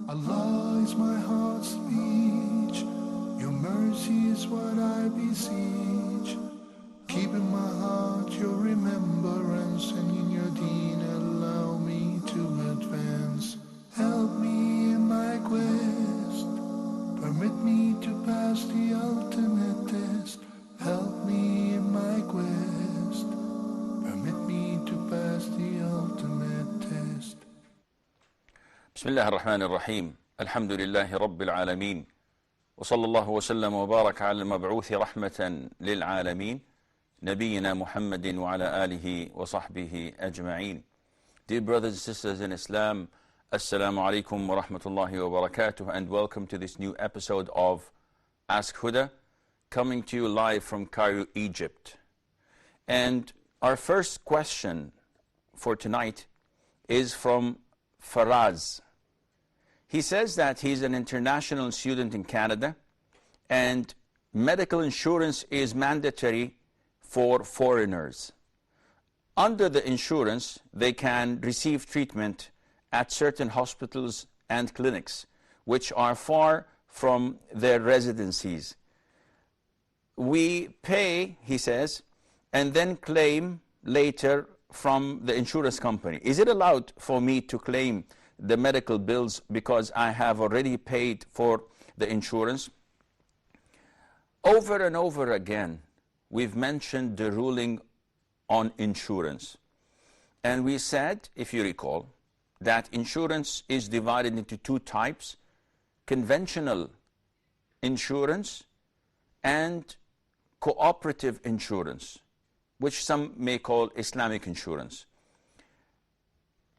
Allah is my heart's speech. Your mercy is what I beseech. Keep in my heart your remembrance, and in your deen allow me to advance. Help me in my quest. Permit me to pass the ultimate test. Help me in my quest. Permit me to pass the ultimate test. بسم الله الرحمن الرحيم. الحمد لله رب العالمين، وصلى الله وسلم وبارك على المبعوث رحمة للعالمين نبينا محمد وعلى آله وصحبه أجمعين. Dear brothers and sisters in Islam, Assalamu alaikum wa rahmatullahi wa barakatuh, and welcome to this new episode of Ask Huda, coming to you live from Cairo, Egypt. And our first question for tonight is from Faraz. He says that he's an international student in Canada and medical insurance is mandatory for foreigners. Under the insurance, they can receive treatment at certain hospitals and clinics, which are far from their residencies. We pay, he says, and then claim later from the insurance company. Is it allowed for me to claim the medical bills because I have already paid for the insurance? Over and over again, we've mentioned the ruling on insurance. And we said, if you recall, that insurance is divided into two types: conventional insurance and cooperative insurance, which some may call Islamic insurance.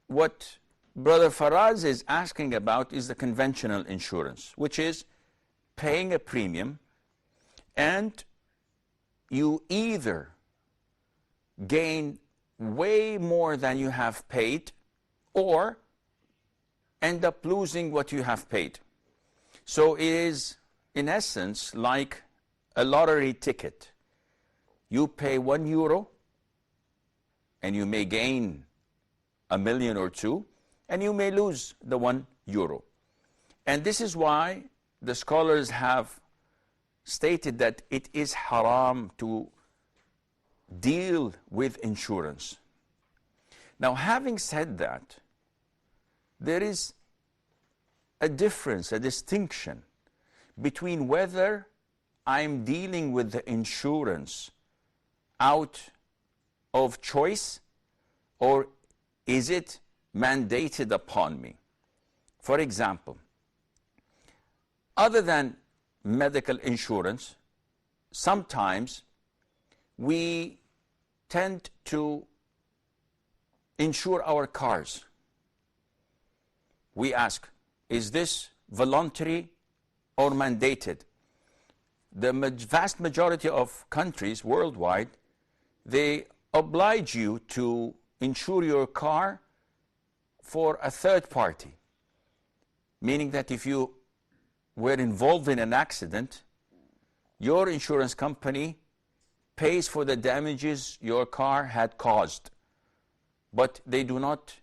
What Brother Faraz is asking about is the conventional insurance, which is paying a premium and you either gain way more than you have paid or end up losing what you have paid. So it is, in essence, like a lottery ticket. You pay €1 and you may gain a million or two, and you may lose the €1. And this is why the scholars have stated that it is haram to deal with insurance. Now, having said that, there is a difference, a distinction between whether I'm dealing with the insurance out of choice or is it mandated upon me. For example, other than medical insurance, sometimes we tend to insure our cars. We ask, is this voluntary or mandated? The vast majority of countries worldwide, they oblige you to insure your car for a third party, meaning that if you were involved in an accident, your insurance company pays for the damages your car had caused, but they do not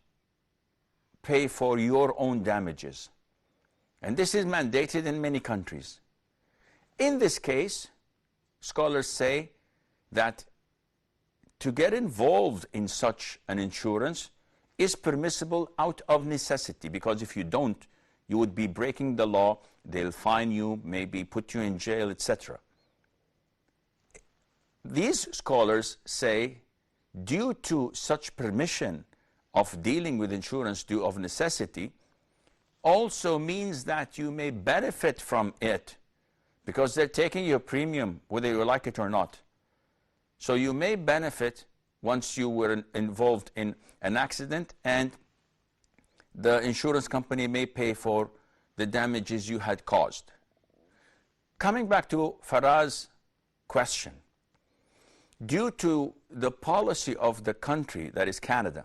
pay for your own damages. And this is mandated in many countries. In this case, scholars say that to get involved in such an insurance is permissible out of necessity, because if you don't, you would be breaking the law, they'll fine you, maybe put you in jail, etc. These scholars say, due to such permission of dealing with insurance due of necessity, also means that you may benefit from it, because they're taking your premium whether you like it or not. So you may benefit once you were involved in an accident, and the insurance company may pay for the damages you had caused. Coming back to Faraz's question, due to the policy of the country, that is Canada,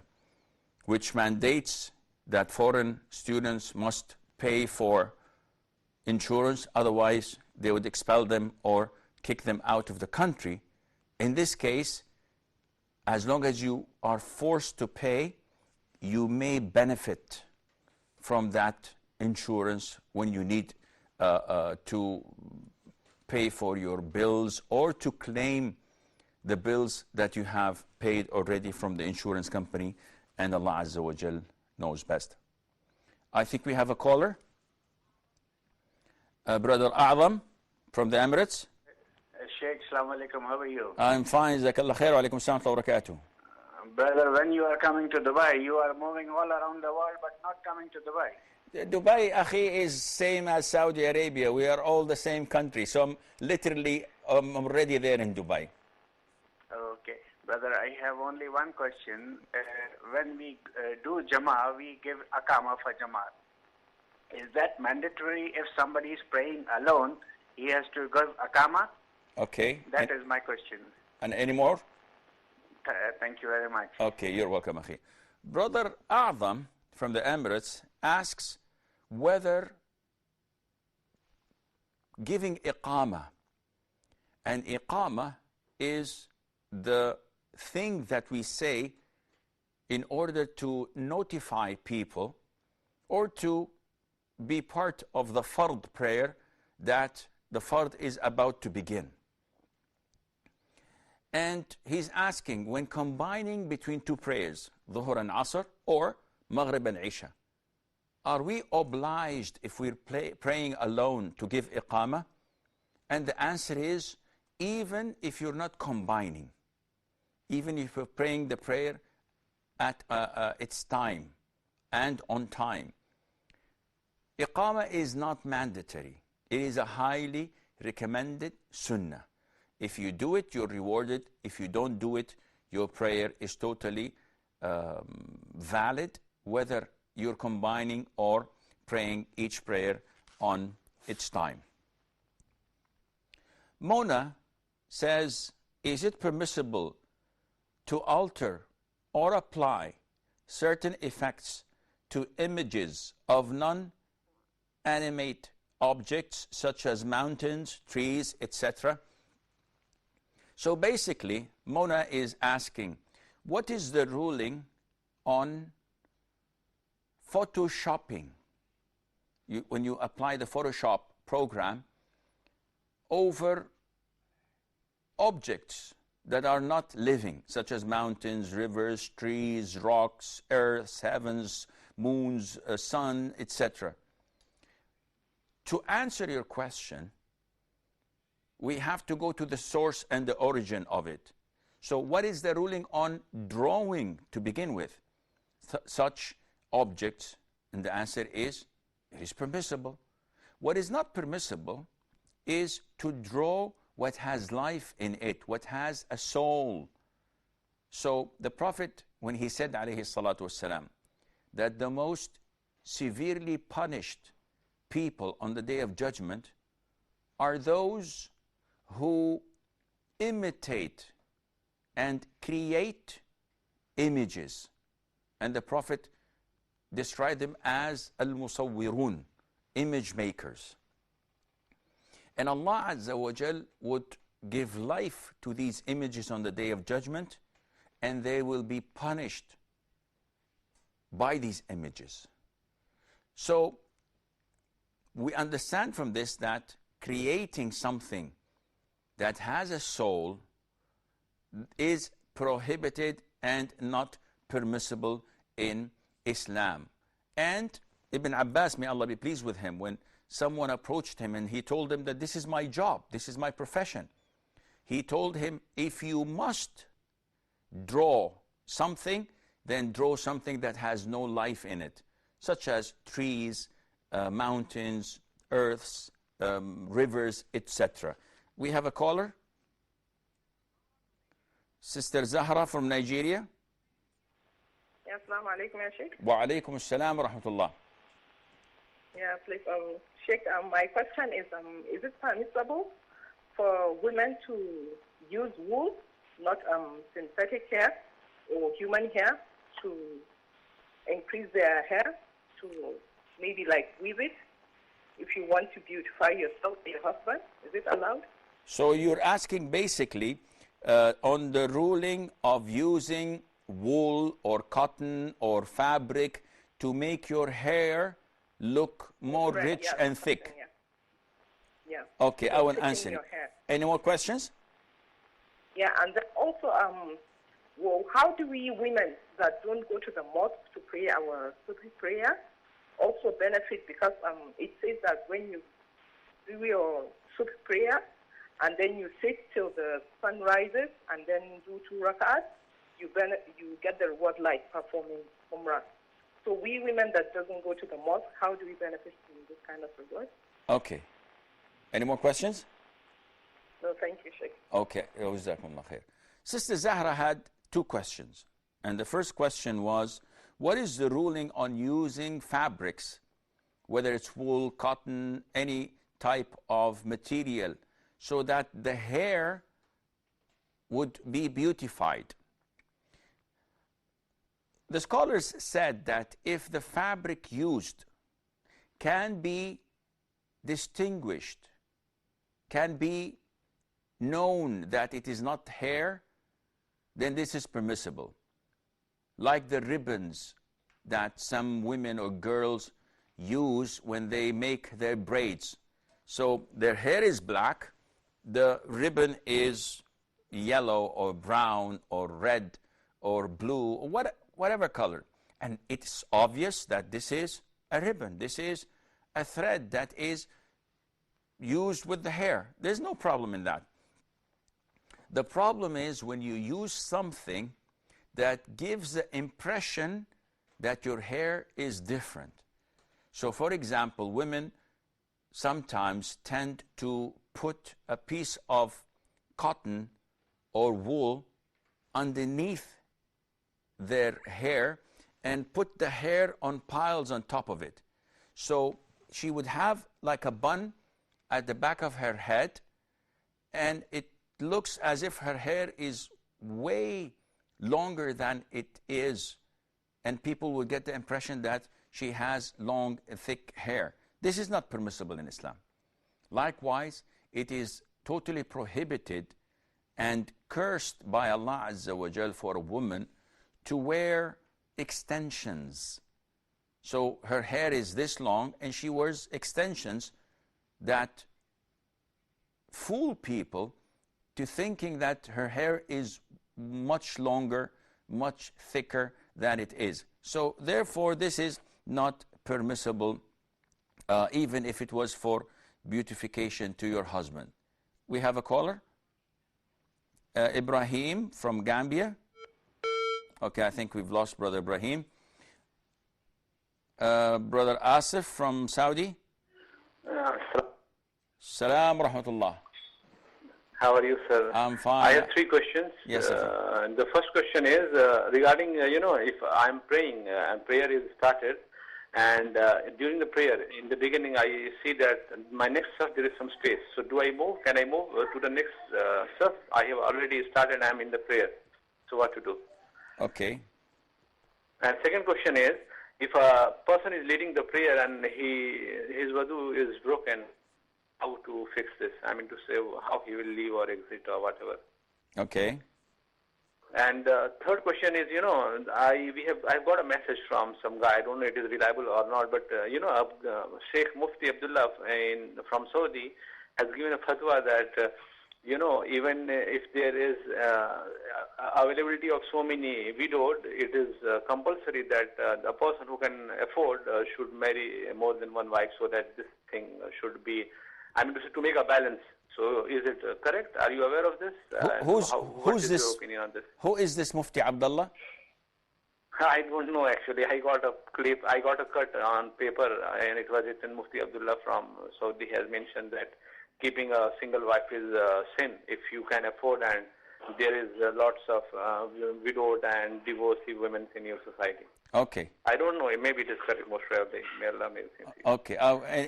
which mandates that foreign students must pay for insurance, otherwise they would expel them or kick them out of the country. In this case, as long as you are forced to pay, you may benefit from that insurance when you need to pay for your bills or to claim the bills that you have paid already from the insurance company, and Allah Azza wa Jal knows best. I think we have a caller. Brother A'zam from the Emirates. Sheikh, Assalamu alaikum. How are you? I'm fine. Jazakallah khair. Wa alaikum assalam wa barakatuh. Brother, when you are coming to Dubai, you are moving all around the world, but not coming to Dubai. Dubai, akhi, is same as Saudi Arabia. We are all the same country. So I'm literally already there in Dubai. Okay. Brother, I have only one question. When we do Jama'ah, we give Aqama for Jama'ah. Is that mandatory if somebody is praying alone, he has to give Aqama? Okay. That is my question. And any more? Thank you very much. Okay, you're welcome, akhi. Brother A'zam from the Emirates asks whether giving iqama, and iqama is the thing that we say in order to notify people or to be part of the fard prayer that the fard is about to begin. And he's asking, when combining between two prayers, Dhuhr and Asr or Maghrib and Isha, are we obliged, if we're praying alone, to give iqama? And the answer is, even if you're not combining, even if you're praying the prayer at its time and on time, iqama is not mandatory. It is a highly recommended sunnah. If you do it, you're rewarded. If you don't do it, your prayer is totally valid, whether you're combining or praying each prayer on its time. Mona says, is it permissible to alter or apply certain effects to images of non-animate objects such as mountains, trees, etc.? So basically, Mona is asking, what is the ruling on photoshopping? When you apply the Photoshop program over objects that are not living, such as mountains, rivers, trees, rocks, earth, heavens, moons, sun, etc. To answer your question, we have to go to the source and the origin of it. So what is the ruling on drawing to begin with such objects? And the answer is, it is permissible. What is not permissible is to draw what has life in it, what has a soul. So the Prophet, when he said, alayhi salatu wassalam, that the most severely punished people on the Day of Judgment are those who imitate and create images. And the Prophet described them as al-musawwirun, image makers. And Allah Azza wa Jal would give life to these images on the Day of Judgment, and they will be punished by these images. So we understand from this that creating something that has a soul is prohibited and not permissible in Islam. And Ibn Abbas, may Allah be pleased with him, when someone approached him and he told him that this is my job, this is my profession, he told him, if you must draw something, then draw something that has no life in it, such as trees, mountains, earths, rivers, etc. We have a caller. Sister Zahra from Nigeria. Assalamu alaikum, ya Sheikh. Wa alaikum assalam wa rahmatullah. Yeah, please, Sheikh, my question is it permissible for women to use wool, not synthetic hair or human hair, to increase their hair, to maybe like weave it, if you want to beautify yourself or your husband? Is it allowed? So you're asking basically on the ruling of using wool or cotton or fabric to make your hair look more Right, rich yeah, and something, thick. Yeah. Okay, I will Thicken answer your it. hair. Any more questions? Yeah, and then also, well, how do we women that don't go to the mosque to pray our Sufi prayer also benefit? Because it says that when you do your Sufi prayer and then you sit till the sun rises and then do 2 rak'ahs, you get the reward like performing Umrah. So we women that doesn't go to the mosque, how do we benefit from this kind of reward? Okay. Any more questions? No, thank you, Sheikh. Okay. Jazakumullah khair. Sister Zahra had 2 questions. And the first question was, what is the ruling on using fabrics, whether it's wool, cotton, any type of material, so that the hair would be beautified? The scholars said that if the fabric used can be distinguished, can be known that it is not hair, then this is permissible. Like the ribbons that some women or girls use when they make their braids. So their hair is black, the ribbon is yellow or brown or red or blue or whatever color. And it's obvious that this is a ribbon. This is a thread that is used with the hair. There's no problem in that. The problem is when you use something that gives the impression that your hair is different. So for example, women sometimes tend to put a piece of cotton or wool underneath their hair and put the hair on piles on top of it. So she would have like a bun at the back of her head, and it looks as if her hair is way longer than it is, and people will get the impression that she has long, thick hair. This is not permissible in Islam. Likewise, it is totally prohibited and cursed by Allah Azza wa Jal for a woman to wear extensions. So her hair is this long and she wears extensions that fool people to thinking that her hair is much longer, much thicker than it is. So therefore this is not permissible, even if it was for beautification to your husband. We have a caller, Ibrahim from Gambia. Okay, I think we've lost Brother Ibrahim. Brother Asif from Saudi. Salam rahmatullah. How are you, sir? I'm fine. I have 3 questions. Yes, sir. The first question is regarding, if I'm praying and prayer is started, and during the prayer, in the beginning, I see that my next surf, there is some space. So do I move? Can I move to the next surf? I have already started, I'm in the prayer. So what to do? Okay. And second question is, if a person is leading the prayer and his wudu is broken, how to fix this? I mean to say how he will leave or exit or whatever. Okay. And third question is, I've got a message from some guy. I don't know if it is reliable or not, but Sheikh Mufti Abdullah from Saudi has given a fatwa that even if there is availability of so many widowed, it is compulsory that a person who can afford should marry more than one wife, so that this thing should be, to make a balance. So is it correct? Are you aware of this? What is your opinion on this? Who is this Mufti Abdullah? I don't know actually. I got a clip, I got a cut on paper, and it was written Mufti Abdullah from Saudi has mentioned that keeping a single wife is a sin if you can afford, and there is lots of widowed and divorcee women in your society. Okay. I don't know. Maybe it is correct. Most probably. May Allah make it. Okay.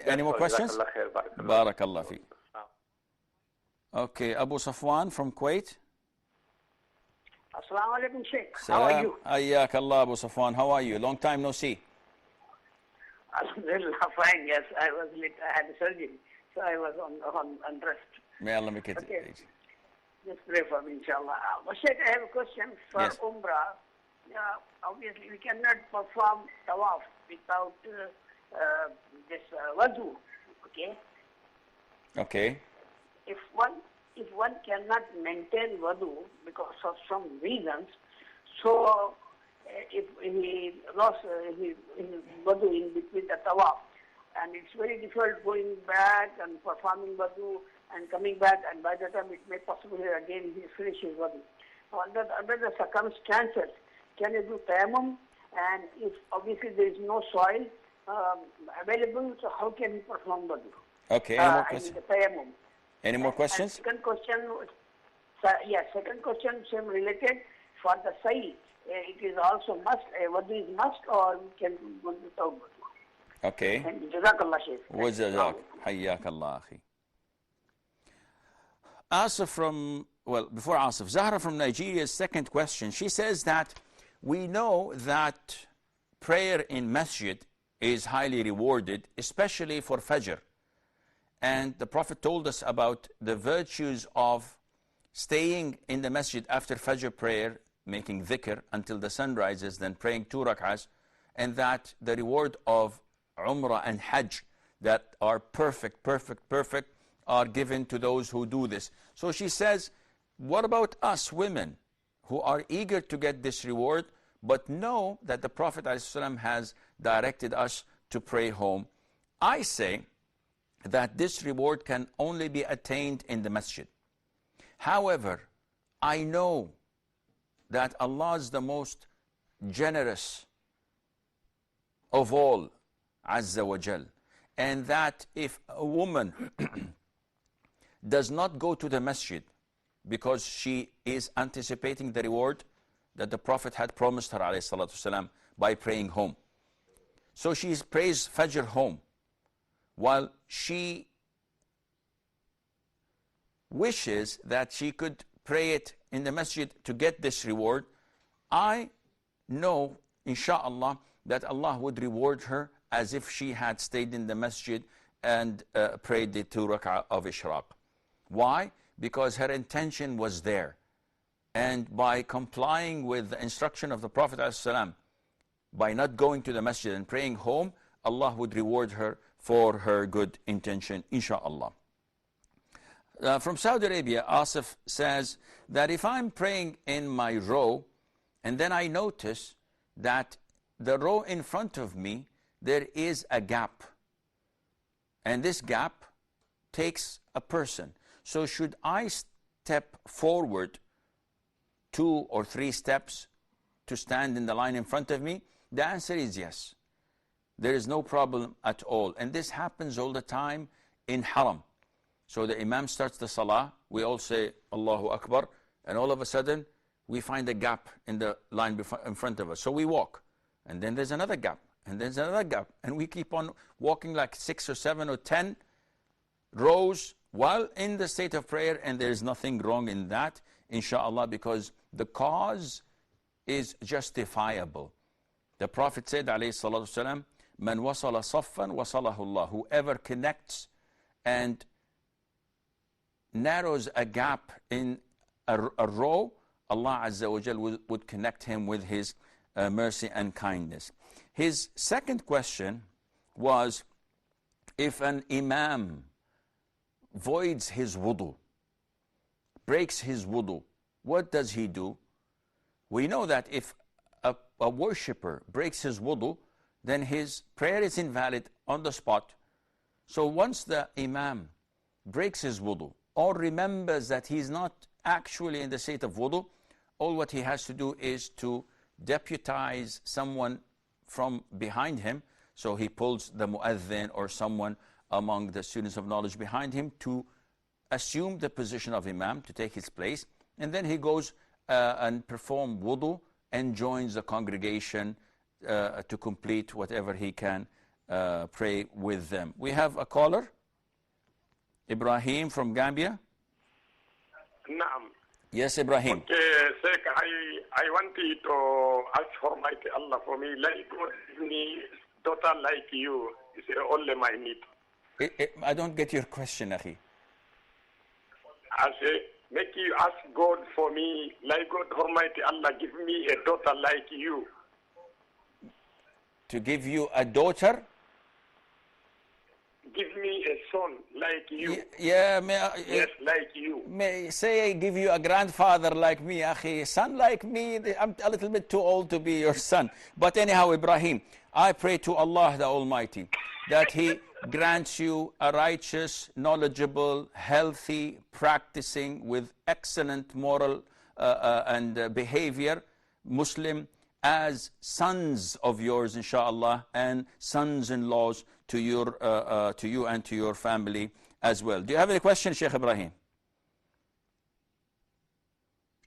Any more questions? Barakallah fi. Okay. Abu Safwan from Kuwait. Assalamu alaikum, Sheikh. How are you? Ayyak Allah, Abu Safwan. How are you? Long time no see. Alhamdulillah, fine. Yes, I was late. I had surgery, so I was on rest. May Allah make it. Okay. Just pray for me, inshallah. Sheikh, I have a question for Yes. Umrah. Obviously, we cannot perform tawaf without this wudu, okay? Okay. If one cannot maintain wudu because of some reasons, so if he lost his wudu in between the tawaf, and it's very difficult going back and performing wudu and coming back, and by the time it may possibly again he finishes wudu. Under the circumstances, can you do tayammum? And if obviously there is no soil available, so how can he perform wudu? Okay, any more questions? Tayammum. Any more questions? And second question, second question, same related. For the sa'i, it is also must, wudu is must, or we can go without wudu. Okay. And Jazakallah Shaykh. وجزاك حياك الله أخي. Asif from, well, before Asif, Zahra from Nigeria's second question. She says that we know that prayer in masjid is highly rewarded, especially for Fajr. And the Prophet told us about the virtues of staying in the masjid after Fajr prayer, making dhikr until the sun rises, then praying 2 rak'ahs, and that the reward of Umrah and Hajj that are perfect, are given to those who do this. So she says, what about us women who are eager to get this reward, but know that the Prophet ﷺ has directed us to pray home? I say that this reward can only be attained in the masjid. However, I know that Allah is the most generous of all, Azza wa Jal, and that if a woman does not go to the masjid because she is anticipating the reward that the Prophet had promised her ﷺ by praying home, so she prays Fajr home, while she wishes that she could pray it in the masjid to get this reward, I know, insha'Allah, that Allah would reward her as if she had stayed in the masjid and prayed the 2 rak'ah of Ishraq. Why? Because her intention was there. And by complying with the instruction of the Prophet ﷺ, by not going to the masjid and praying home, Allah would reward her for her good intention, insha'Allah. From Saudi Arabia, Asif says that if I'm praying in my row and then I notice that the row in front of me, there is a gap, and this gap takes a person. So should I step forward 2 or 3 steps to stand in the line in front of me? The answer is yes. There is no problem at all. And this happens all the time in Haram. So the Imam starts the Salah, we all say Allahu Akbar, and all of a sudden we find a gap in the line in front of us. So we walk, and then there's another gap, and there's another gap, and we keep on walking like 6 or 7 or 10 rows while in the state of prayer, and there's nothing wrong in that, insha'Allah, because the cause is justifiable. The Prophet said, alayhi salatu wasalam, Man wasala saffan wasalahu Allah. Whoever connects and narrows a gap in a row, Allah Azza wa Jal would connect him with His mercy and kindness. His second question was, if an imam voids his wudu, breaks his wudu, what does he do? We know that if a worshipper breaks his wudu, then his prayer is invalid on the spot. So once the imam breaks his wudu or remembers that he's not actually in the state of wudu, all what he has to do is to deputize someone from behind him. So he pulls the mu'adhin or someone among the students of knowledge behind him to assume the position of imam, to take his place, and then he goes and perform wudu and joins the congregation to complete whatever he can pray with them. We have a caller, Ibrahim from Gambia. Naam. Yes, Ibrahim. Okay, Sheikh, I want you to ask for Almighty Allah for me. Like God give me daughter like you. It's only my need. I don't get your question, Akhi. I say, make you ask God for me. Like God Almighty Allah give me a daughter like you. To give you a daughter? give me a son like you. Yeah, Yes, like you. may say I give you a grandfather like me, akhi. Son like me, I'm a little bit too old to be your son. But anyhow, Ibrahim, I pray to Allah the Almighty that He grants you a righteous, knowledgeable, healthy, practicing with excellent moral and behavior Muslim as sons of yours, inshallah, and sons-in-laws to you and to your family as well. Do you have any questions, Sheikh Ibrahim?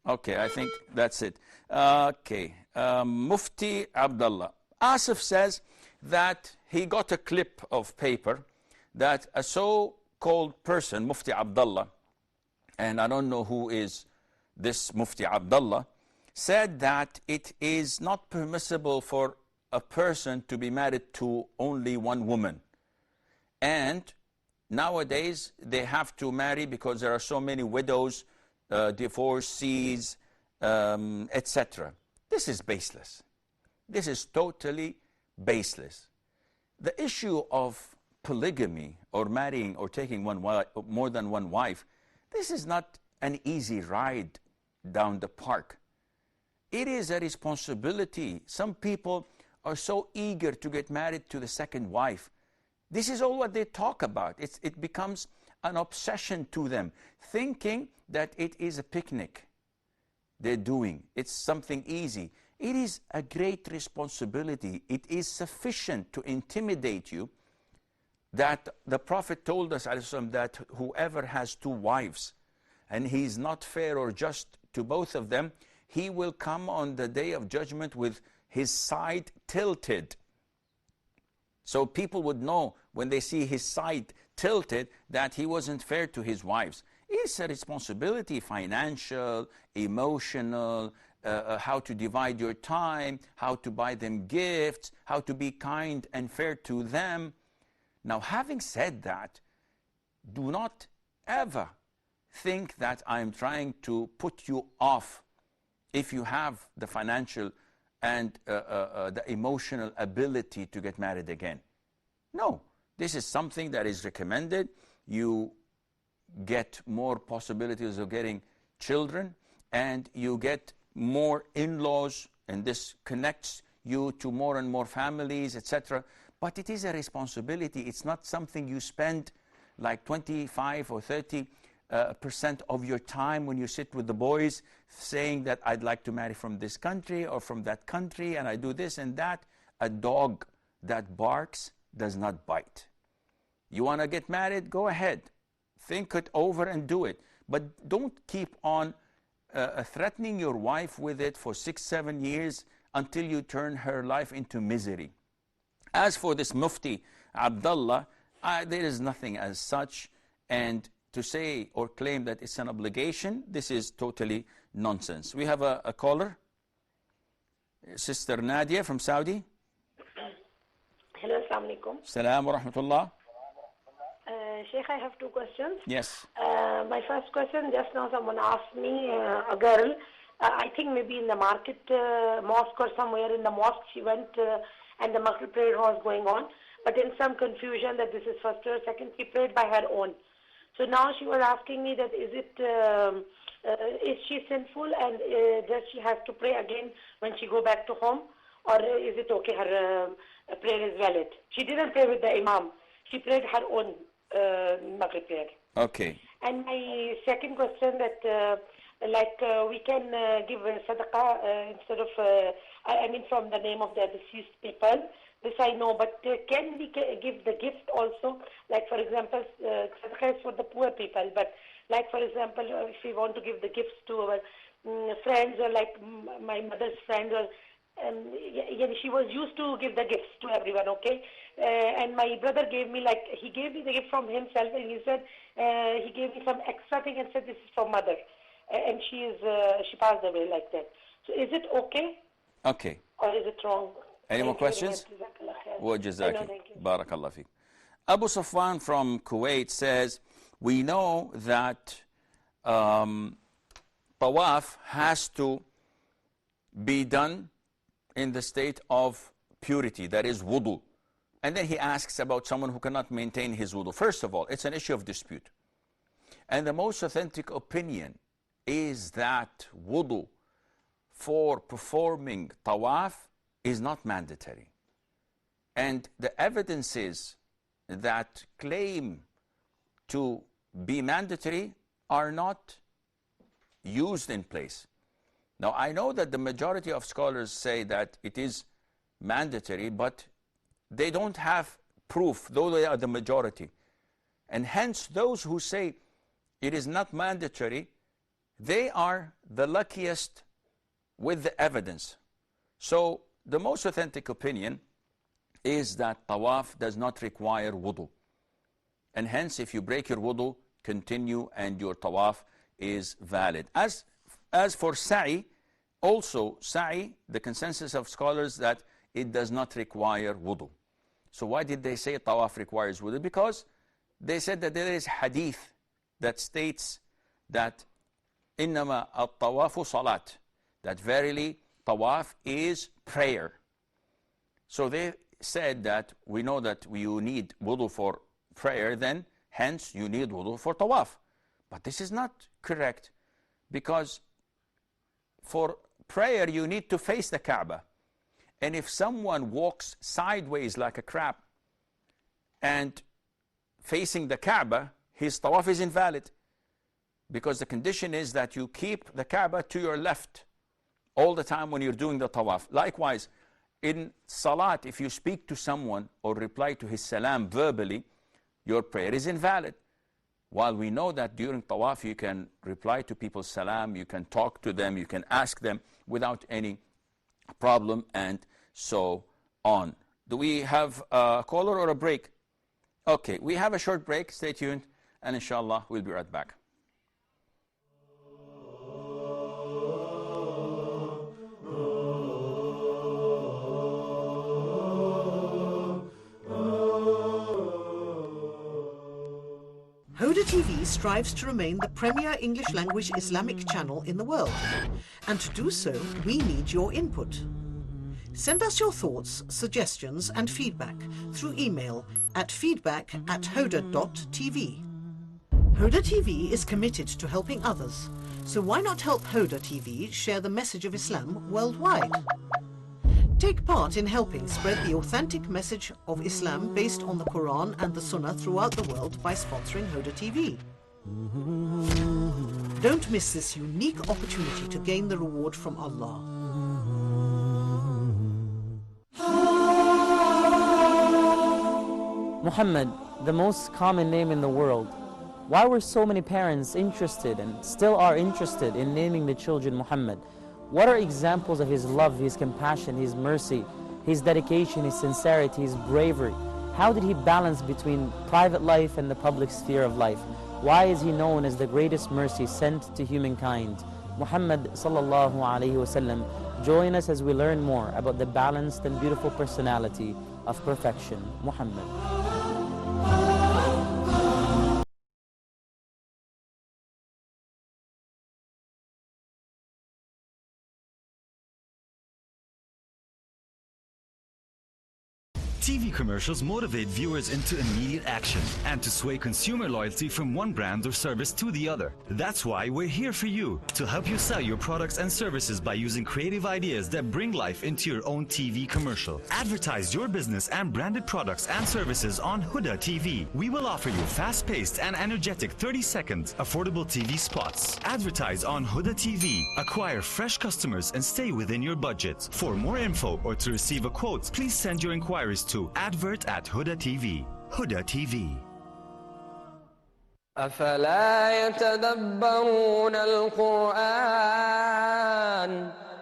Okay, I think that's it. Okay, Mufti Abdullah. Asif says that he got a clip of paper that a so-called person, Mufti Abdullah, and I don't know who is this Mufti Abdullah, said that it is not permissible for a person to be married to only one woman. And nowadays they have to marry because there are so many widows, divorcees, etc. This is baseless. This is totally baseless. The issue of polygamy or marrying or taking more than one wife, this is not an easy ride down the park. It is a responsibility. Some people are so eager to get married to the second wife. This is all what they talk about. It becomes an obsession to them, thinking that it is a picnic they're doing. It's something easy. It is a great responsibility. It is sufficient to intimidate you that the Prophet told us that whoever has two wives and he is not fair or just to both of them, he will come on the day of judgment with his side tilted. So people would know when they see his side tilted that he wasn't fair to his wives. It's a responsibility, financial, emotional, how to divide your time, how to buy them gifts, how to be kind and fair to them. Now, having said that, do not ever think that I'm trying to put you off if you have the financial and the emotional ability to get married again. No, this is something that is recommended. You get more possibilities of getting children, and you get more in-laws, and this connects you to more and more families, etc. But it is a responsibility. It's not something you spend like 25 or 30% of your time when you sit with the boys saying that I'd like to marry from this country or from that country, and I do this and that. A dog that barks does not bite. You want to get married? Go ahead. Think it over and do it. But don't keep on threatening your wife with it for 6-7 years until you turn her life into misery. As for this Mufti Abdullah, there is nothing as such, and to say or claim that it's an obligation, this is totally nonsense. We have a caller, Sister Nadia from Saudi. Hello, assalamu alaikum. Salam wa rahmatullah. Sheikh, I have two questions. Yes. My first question, just now someone asked me, a girl, I think maybe in the market, mosque or somewhere in the mosque, she went and the Maghrib prayer was going on, but in some confusion that this is first or second, she prayed by her own. So now she was asking me that is she sinful and does she have to pray again when she go back to home, or is it okay, her prayer is valid? She didn't pray with the imam. She prayed her own Maghrib prayer. Okay. And my second question that we can give sadaqah instead of, I mean from the name of the deceased people. This I know, but can we give the gift also? Like for example, sadaqah is for the poor people, but like for example, if we want to give the gifts to our friends, or like my mother's friends, or she was used to give the gifts to everyone, okay? And my brother gave me, he gave me the gift from himself, and he said, he gave me some extra thing and said, this is for mother. And she passed away like that. So is it okay? Okay. Or is it wrong? Any more questions? Wa jazaki. Barakallah fiqh. Abu Safwan from Kuwait says, we know that tawaf has to be done in the state of purity, that is wudu. And then he asks about someone who cannot maintain his wudu. First of all, it's an issue of dispute. And the most authentic opinion is that wudu for performing tawaf is not mandatory. And the evidences that claim to be mandatory are not used in place. Now, I know that the majority of scholars say that it is mandatory, but they don't have proof, though they are the majority. And hence, those who say it is not mandatory, they are the luckiest with the evidence. So, the most authentic opinion is that tawaf does not require wudu. And hence, if you break your wudu, continue and your tawaf is valid. As for sa'i, also sa'i, the consensus of scholars that it does not require wudu. So why did they say tawaf requires wudu? Because they said that there is hadith that states that innama at-tawafu salat, that verily tawaf is prayer. So they said that we know that you need wudu for prayer, then hence you need wudu for tawaf. But this is not correct, because for prayer you need to face the Kaaba. And if someone walks sideways like a crab and facing the Kaaba, his tawaf is invalid, because the condition is that you keep the Kaaba to your left all the time when you're doing the tawaf. Likewise, in salat, if you speak to someone or reply to his salam verbally, your prayer is invalid. While we know that during tawaf you can reply to people's salam, you can talk to them, you can ask them without any problem, and so on. Do we have a caller or a break? Okay, we have a short break. Stay tuned, and inshallah we'll be right back. Huda TV strives to remain the premier English language Islamic channel in the world, and to do so we need your input. Send us your thoughts, suggestions and feedback through email at feedback@hoda.tv. Huda TV is committed to helping others, so why not help Huda TV share the message of Islam worldwide? Take part in helping spread the authentic message of Islam based on the Quran and the Sunnah throughout the world by sponsoring Huda TV. Don't miss this unique opportunity to gain the reward from Allah. Muhammad, the most common name in the world. Why were so many parents interested and still are interested in naming the children Muhammad? What are examples of his love, his compassion, his mercy, his dedication, his sincerity, his bravery? How did he balance between private life and the public sphere of life? Why is he known as the greatest mercy sent to humankind? Muhammad sallallahu alaihi wasallam. Join us as we learn more about the balanced and beautiful personality of perfection, Muhammad. TV commercials motivate viewers into immediate action and to sway consumer loyalty from one brand or service to the other. That's why we're here for you, to help you sell your products and services by using creative ideas that bring life into your own TV commercial. Advertise your business and branded products and services on Huda TV. We will offer you fast-paced and energetic 30-second affordable TV spots. Advertise on Huda TV. Acquire fresh customers and stay within your budget. For more info or to receive a quote, please send your inquiries to advert@Huda TV. Huda TV. أفلا يتدبرون القرآن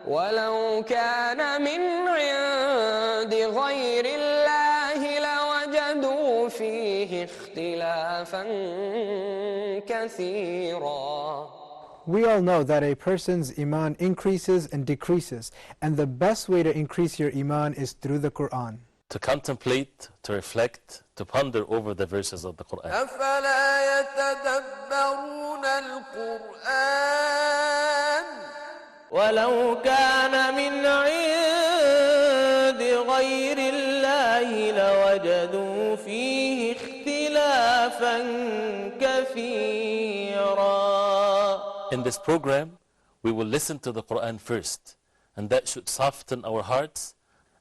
ولو كان من عند غير الله لوجدوا فيه اختلافا كثيرا. We all know that a person's iman increases and decreases, and the best way to increase your iman is through the Quran. To contemplate, to reflect, to ponder over the verses of the Quran. أفلا يتدبرون القرآن ولو كان من عند غير الله فيه اختلافا كثيرا. In this program, we will listen to the Quran first, and that should soften our hearts.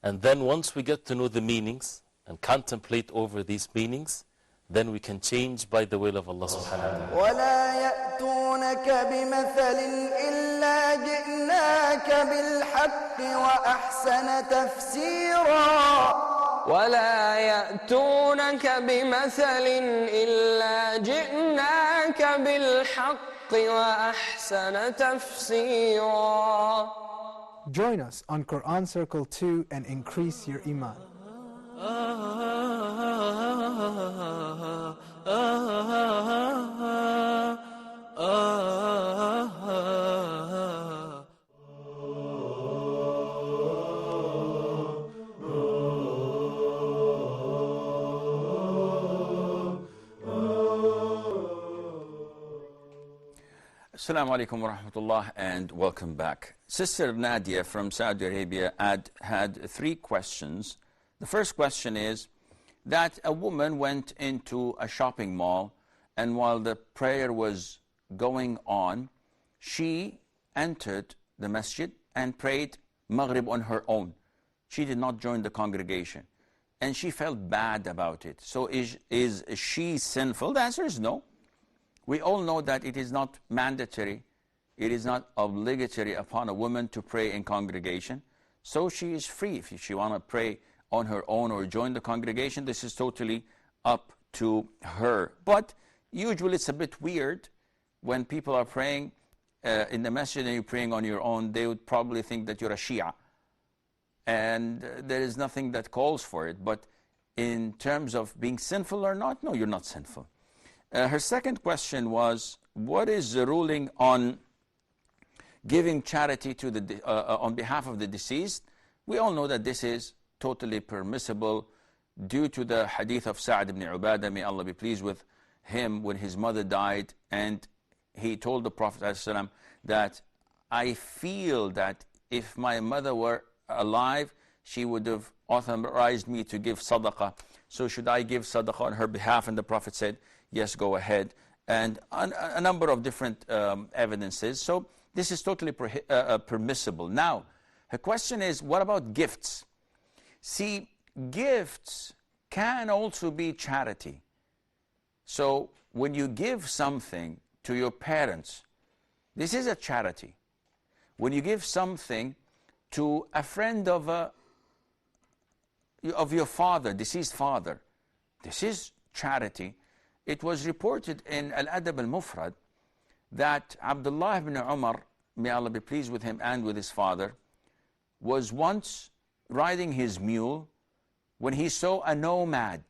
And then once we get to know the meanings and contemplate over these meanings, then we can change by the will of Allah subhanahu wa ta'ala. ولا يأتونك بمثل إلا جئناك بالحق وأحسن تفسيرا ولا يأتونك بمثل إلا جئناك بالحق وأحسن تفسيرا. Join us on Quran Circle 2 and increase your iman. Assalamu alaikum wa rahmatullah and welcome back. Sister Nadia from Saudi Arabia had 3 questions. The first question is that a woman went into a shopping mall, and while the prayer was going on, she entered the masjid and prayed Maghrib on her own. She did not join the congregation, and she felt bad about it. So is she sinful? The answer is no. We all know that it is not mandatory, it is not obligatory upon a woman to pray in congregation. So she is free. If she want to pray on her own or join the congregation, this is totally up to her. But usually it's a bit weird when people are praying in the masjid and you're praying on your own. They would probably think that you're a Shia. And there is nothing that calls for it. But in terms of being sinful or not, no, you're not sinful. Her second question was, what is the ruling on giving charity to on behalf of the deceased? We all know that this is totally permissible due to the hadith of Sa'd ibn Ubadah, may Allah be pleased with him, when his mother died, and he told the Prophet ﷺ that I feel that if my mother were alive, she would have authorized me to give sadaqah. So should I give sadaqah on her behalf? And the Prophet said, yes, go ahead. And a number of different evidences. So this is totally permissible. Now, her question is, what about gifts? See, gifts can also be charity. So when you give something to your parents, this is a charity. When you give something to a friend of your father, deceased father, this is charity. It was reported in Al-Adab al-Mufrad that Abdullah ibn Umar, may Allah be pleased with him and with his father, was once riding his mule when he saw a nomad,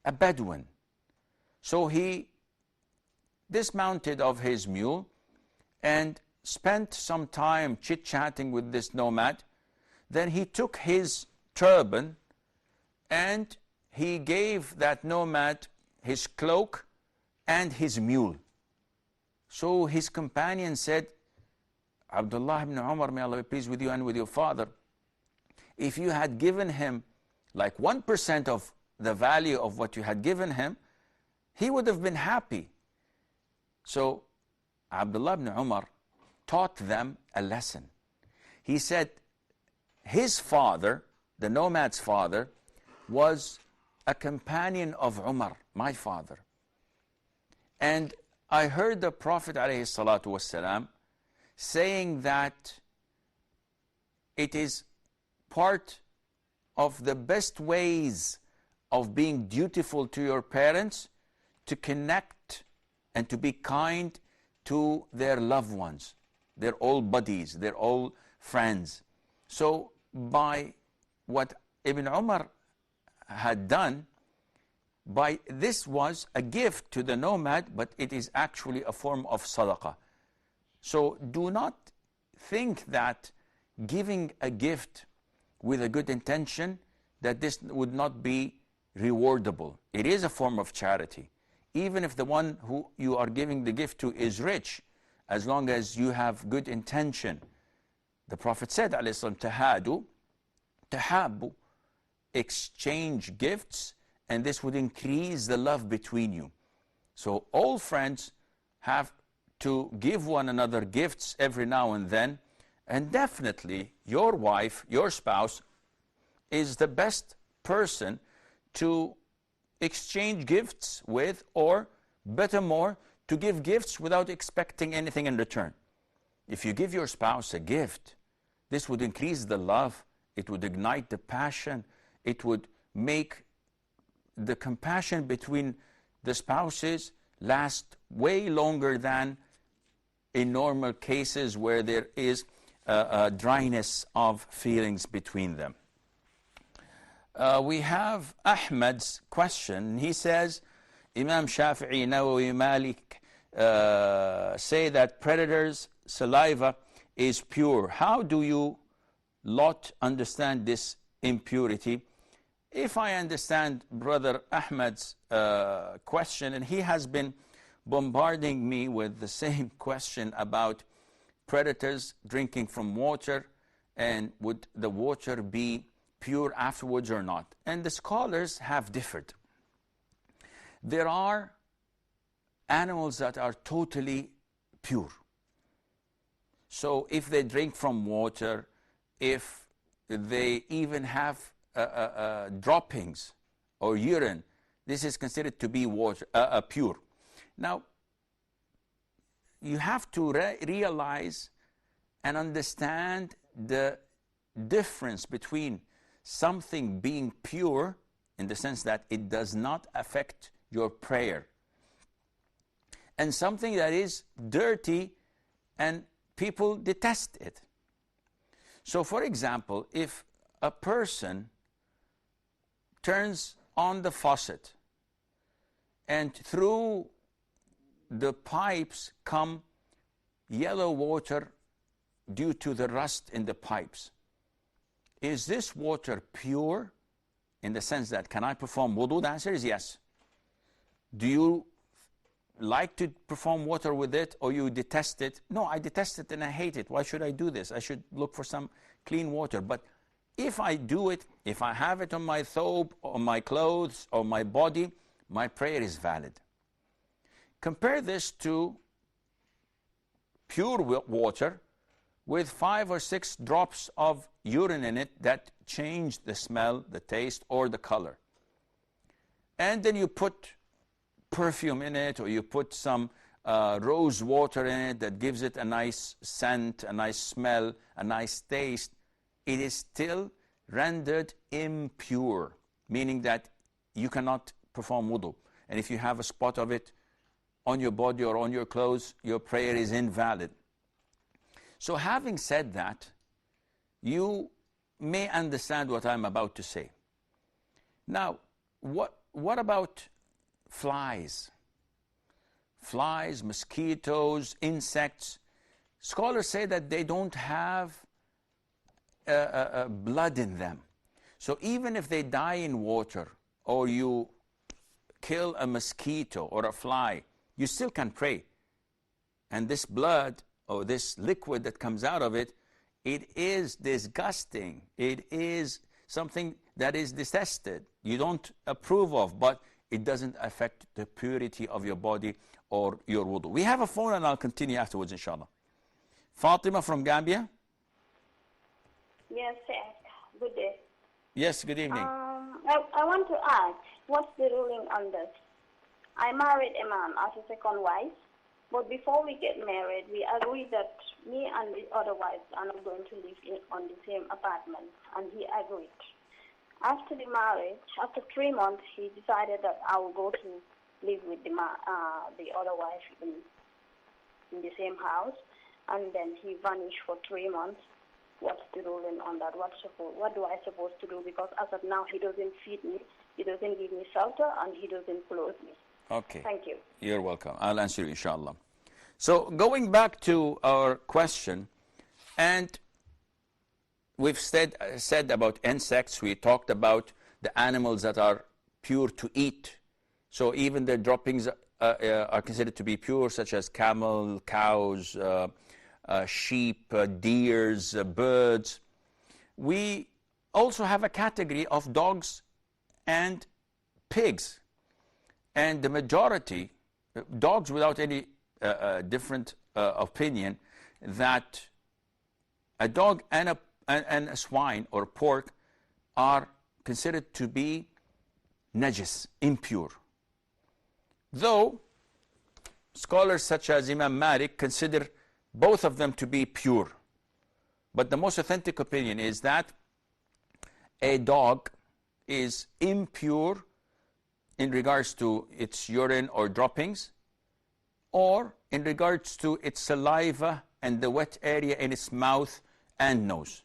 a Bedouin. So he dismounted of his mule and spent some time chit-chatting with this nomad. Then he took his turban and he gave that nomad his cloak and his mule. So his companion said, Abdullah ibn Umar, may Allah be pleased with you and with your father, if you had given him like 1% of the value of what you had given him, he would have been happy. So Abdullah ibn Umar taught them a lesson. He said his father, the nomad's father, was a companion of Umar, my father. And I heard the Prophet ﷺ saying that it is part of the best ways of being dutiful to your parents to connect and to be kind to their loved ones, their old buddies, their old friends. So by what Ibn Umar had done, this was a gift to the nomad, but it is actually a form of sadaqah. So do not think that giving a gift with a good intention, that this would not be rewardable. It is a form of charity. Even if the one who you are giving the gift to is rich, as long as you have good intention. The Prophet said, tahadu, tahabu, exchange gifts and this would increase the love between you. So all friends have to give one another gifts every now and then, and definitely your wife, your spouse, is the best person to exchange gifts with, or better more, to give gifts without expecting anything in return. If you give your spouse a gift, this would increase the love, it would ignite the passion, it would make the compassion between the spouses last way longer than in normal cases where there is a dryness of feelings between them. We have Ahmed's question. He says, Imam Shafi'i, Nawawi, Malik say that predators' saliva is pure. How do you lot understand this impurity? If I understand Brother Ahmed's question, and he has been bombarding me with the same question about predators drinking from water, and would the water be pure afterwards or not? And the scholars have differed. There are animals that are totally pure. So if they drink from water, if they even have droppings or urine, this is considered to be water, pure. Now, you have to realize and understand the difference between something being pure, in the sense that it does not affect your prayer, and something that is dirty and people detest it. So for example, if a person turns on the faucet and through the pipes come yellow water due to the rust in the pipes, is this water pure in the sense that can I perform wudu? The answer is yes. Do you like to perform water with it, or you detest it? No, I detest it and I hate it. Why should I do this? I should look for some clean water. But if I do it, if I have it on my thobe, on my clothes, or my body, my prayer is valid. Compare this to pure water with 5 or 6 drops of urine in it that change the smell, the taste, or the color. And then you put perfume in it, or you put some rose water in it that gives it a nice scent, a nice smell, a nice taste. It is still rendered impure, meaning that you cannot perform wudu. And if you have a spot of it on your body or on your clothes, your prayer is invalid. So having said that, you may understand what I'm about to say. Now, what about flies? Flies, mosquitoes, insects. Scholars say that they don't have blood in them. So even if they die in water, or you kill a mosquito or a fly, you still can pray. And this blood, or this liquid that comes out of it, it is disgusting. It is something that is detested. You don't approve of, but it doesn't affect the purity of your body or your wudu. We have a phone, and I'll continue afterwards, inshallah. Fatima from Gambia. Yes, sir. Good day. Yes, good evening. I want to ask, what's the ruling on this? I married a man as a second wife, but before we get married, we agreed that me and the other wife are not going to live on the same apartment, and he agreed. After the marriage, after 3 months, he decided that I will go to live with the other wife in the same house, and then he vanished for 3 months. What's the ruling on that? What do I supposed to do? Because as of now, he doesn't feed me, he doesn't give me shelter, and he doesn't clothe me. Okay. Thank you. You're welcome. I'll answer you, inshallah. So going back to our question, and we've said about insects, we talked about the animals that are pure to eat. So even the droppings are considered to be pure, such as camel, cows, sheep, deers, birds. We also have a category of dogs and pigs. And the majority, dogs without any different opinion, that a dog and a swine or pork are considered to be najis, impure. Though scholars such as Imam Malik consider both of them to be pure. But the most authentic opinion is that a dog is impure in regards to its urine or droppings, or in regards to its saliva and the wet area in its mouth and nose.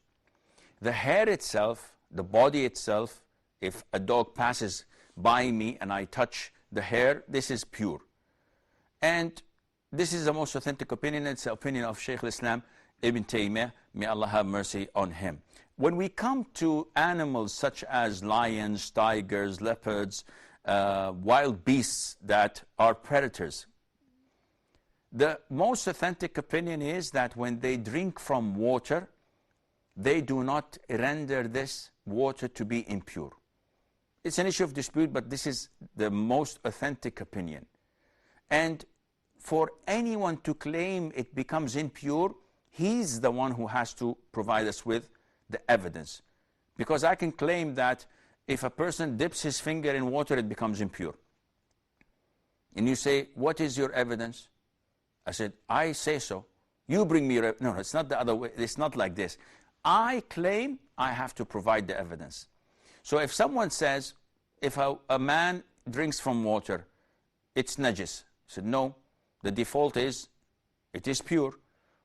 The hair itself, the body itself, if a dog passes by me and I touch the hair, this is pure. And this is the most authentic opinion. It's the opinion of Shaykh al-Islam Ibn Taymiyyah, may Allah have mercy on him. When we come to animals such as lions, tigers, leopards, wild beasts that are predators, the most authentic opinion is that when they drink from water, they do not render this water to be impure. It's an issue of dispute, but this is the most authentic opinion. And for anyone to claim it becomes impure, he's the one who has to provide us with the evidence. Because I can claim that if a person dips his finger in water, it becomes impure. And you say, what is your evidence? I said, I say so. You bring me your... No, it's not the other way. It's not like this. I claim, I have to provide the evidence. So if someone says, if a man drinks from water, it's najis. I said, no, the default is, it is pure.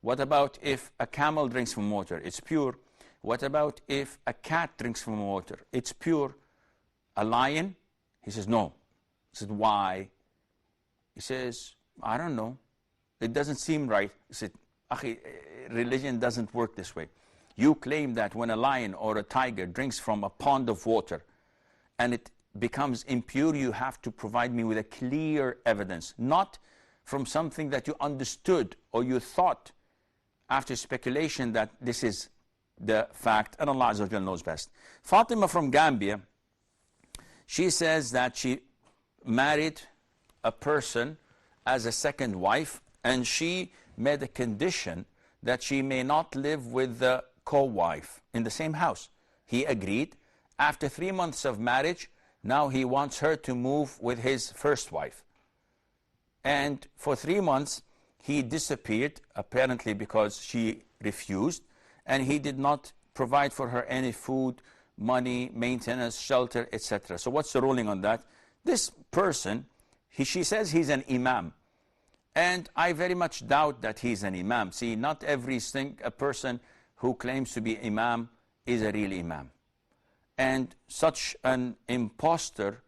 What about if a camel drinks from water? It's pure. What about if a cat drinks from water? It's pure. A lion? He says, no. I said, why? He says, I don't know. It doesn't seem right. I said, Akhi, religion doesn't work this way. You claim that when a lion or a tiger drinks from a pond of water and it becomes impure, you have to provide me with a clear evidence, not from something that you understood or you thought after speculation that this is the fact, and Allah Azza wa Jalla knows best. Fatima from Gambia, she says that she married a person as a second wife, and she made a condition that she may not live with the co-wife in the same house. He agreed. After 3 months of marriage, now he wants her to move with his first wife. And for 3 months, he disappeared, apparently because she refused, and he did not provide for her any food, money, maintenance, shelter, etc. So what's the ruling on that? This person, she says he's an imam. And I very much doubt that he's an imam. See, not a person who claims to be imam is a real imam. And such an impostor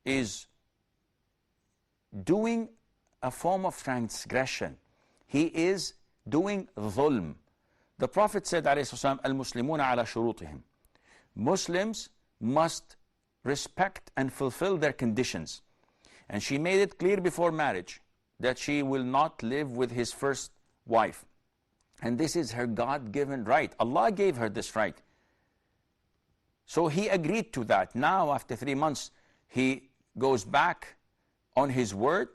is doing a form of transgression. He is doing dhulm. The Prophet said, Al-Muslimuna ala shurutihim. Muslims must respect and fulfill their conditions. And she made it clear before marriage that she will not live with his first wife. And this is her God-given right. Allah gave her this right. So he agreed to that. Now, after 3 months, he goes back on his word.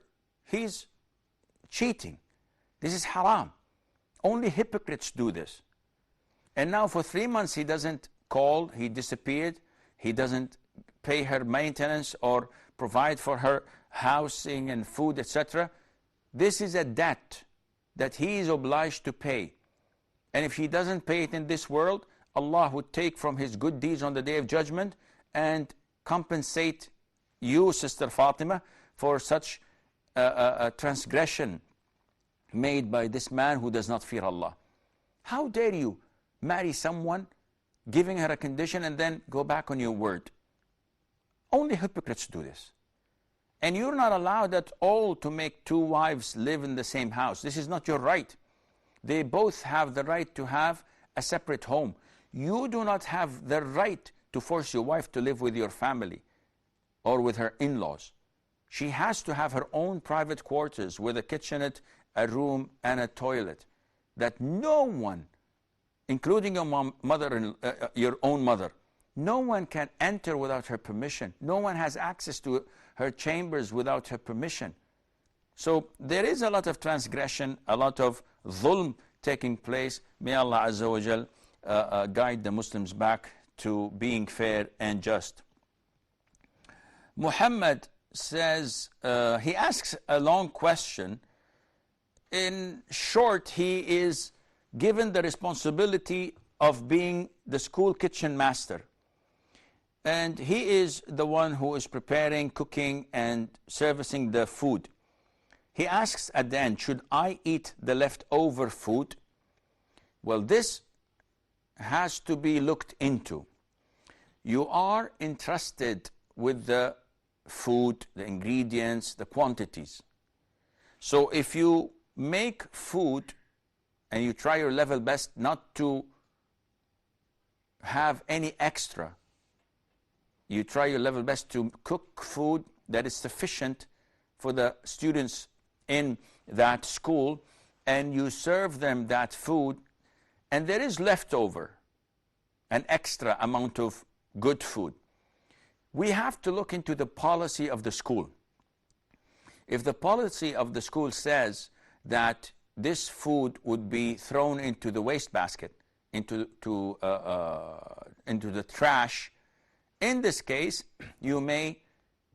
He's cheating. This is haram. Only hypocrites do this. And now for 3 months, he doesn't call, he disappeared, he doesn't pay her maintenance or provide for her housing and food, etc. This is a debt that he is obliged to pay. And if he doesn't pay it in this world, Allah would take from his good deeds on the Day of Judgment and compensate you, Sister Fatima, for such a transgression made by this man who does not fear Allah. How dare you marry someone, giving her a condition, and then go back on your word? Only hypocrites do this. And you're not allowed at all to make 2 wives live in the same house. This is not your right. They both have the right to have a separate home. You do not have the right to force your wife to live with your family or with her in-laws. She has to have her own private quarters with a kitchenette, a room, and a toilet that no one, including your own mother, No one can enter without her permission. No one has access to her chambers without her permission. So there is a lot of transgression, a lot of dhulm taking place. May Allah Azza wa Jal guide the Muslims back to being fair and just. Muhammad says, he asks a long question. In short, he is given the responsibility of being the school kitchen master. And he is the one who is preparing, cooking, and servicing the food. He asks at the end, should I eat the leftover food? Well, this has to be looked into. You are entrusted with the food, the ingredients, the quantities. So if you make food and you try your level best not to have any extra, you try your level best to cook food that is sufficient for the students in that school, and you serve them that food, and there is leftover, an extra amount of good food. We have to look into the policy of the school. If the policy of the school says that this food would be thrown into the wastebasket, into the trash, in this case, you may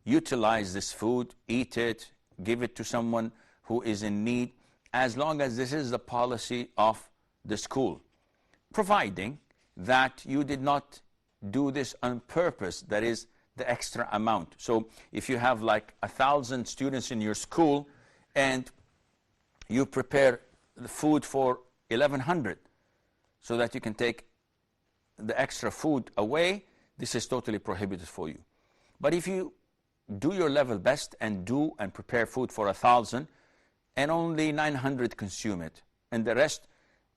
utilize this food, eat it, give it to someone who is in need, as long as this is the policy of the school, providing that you did not do this on purpose, that is the extra amount. So if you have like 1,000 students in your school and you prepare the food for 1,100 so that you can take the extra food away, this is totally prohibited for you. But if you do your level best and do and prepare food for 1,000 and only 900 consume it, and the rest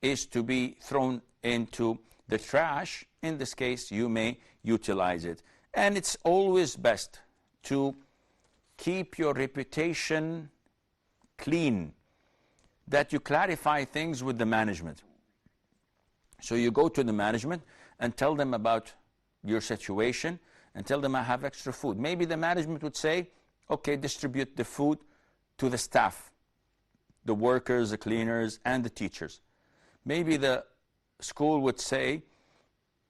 is to be thrown into the trash, in this case you may utilize it. And it's always best to keep your reputation clean, that you clarify things with the management. So you go to the management and tell them about your situation and tell them I have extra food. Maybe the management would say, okay, distribute the food to the staff, the workers, the cleaners, and the teachers. Maybe the school would say,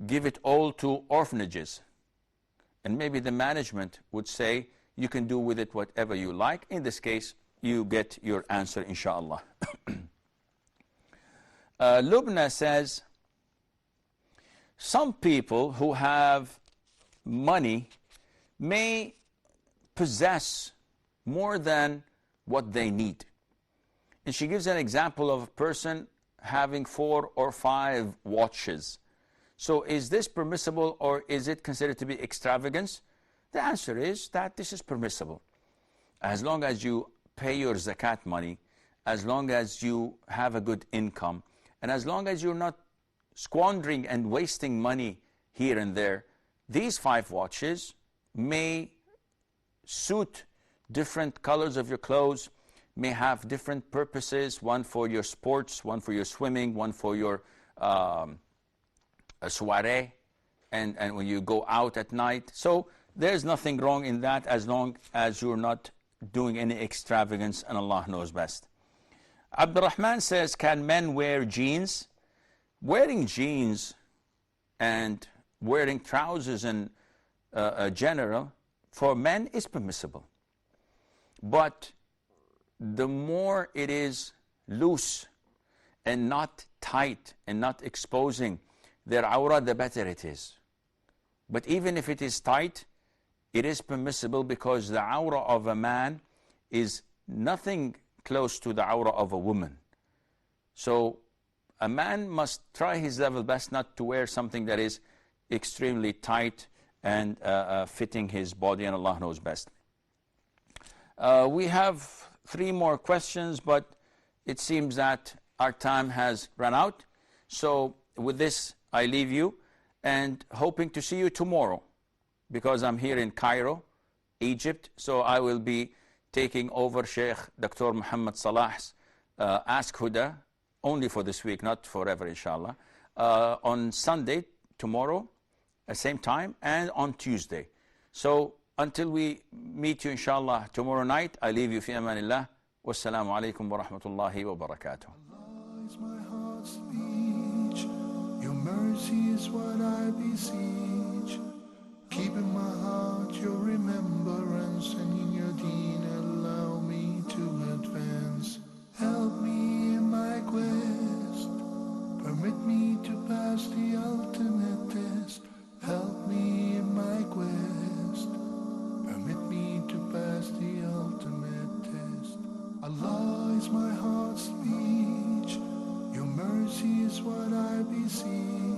give it all to orphanages. And maybe the management would say, you can do with it whatever you like. In this case, you get your answer, inshallah. Lubna says, some people who have money may possess more than what they need. And she gives an example of a person having 4 or 5 watches. So is this permissible or is it considered to be extravagance? The answer is that this is permissible. As long as you pay your zakat money, as long as you have a good income, and as long as you're not squandering and wasting money here and there, these 5 watches may suit different colors of your clothes, may have different purposes, one for your sports, one for your swimming, one for your soiree, and when you go out at night. So there's nothing wrong in that as long as you're not doing any extravagance, and Allah knows best. Abdurrahman says, can men wear jeans? Wearing jeans and wearing trousers in general for men is permissible. But the more it is loose and not tight and not exposing their awrah, the better it is. But even if it is tight, it is permissible because the awrah of a man is nothing close to the awrah of a woman. So a man must try his level best not to wear something that is extremely tight and fitting his body, and Allah knows best. We have 3 more questions, but it seems that our time has run out. So with this, I leave you and hoping to see you tomorrow, because I'm here in Cairo, Egypt. So I will be taking over Sheikh Dr. Muhammad Salah's Ask Huda, only for this week, not forever, inshallah, on Sunday, tomorrow, same time, and on Tuesday. So until we meet you inshallah tomorrow night, I leave you fi amanillah. Wassalamu alaikum wa rahmatullahi wa barakatuh. Allah is my heart's speech. Your mercy is what I beseech. Keep in my heart your remembrance, and in your deen allow me to advance. Help me in my quest. Permit me to pass the ultimate test. Help me in my quest. Permit me to pass the ultimate test. Allah is my heart's speech. Your mercy is what I beseech.